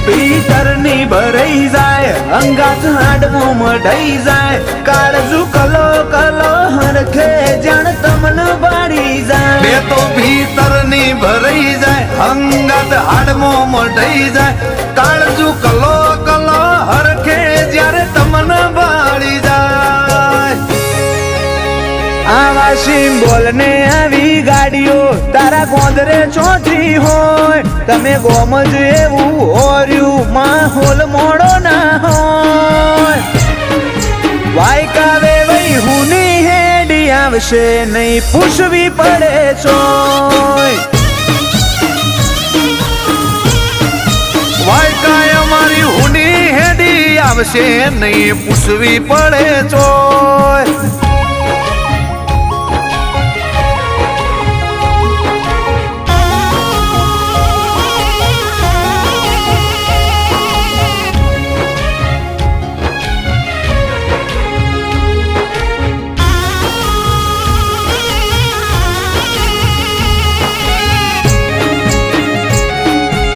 ભીતરની ભરાઈ જાય અંગાત હાડમો મઢાઈ જાય કાળજુ કલો કલો હરખે જાણ તમને બાળી જાય બે તો ભીતરની ભરાઈ જાય અંગાત હાડમો મઢાઈ જાય કાળજુ કલો કલો હરખે જ્યારે તમને બાળી જાય આવા સિમ્બોલ ને આવી ગાડીઓ તારા ગોંદરે ચોથી હોય તમે ગોમજ એવું હોર્યું માહોલ મોડો ના હોય વાયકાવે વઈ હુની હેડી આવશે નહીં પૂછવી પડે ચોય વાયકાય અમારી હુની હેડી આવશે નહીં પૂછવી પડે ચોય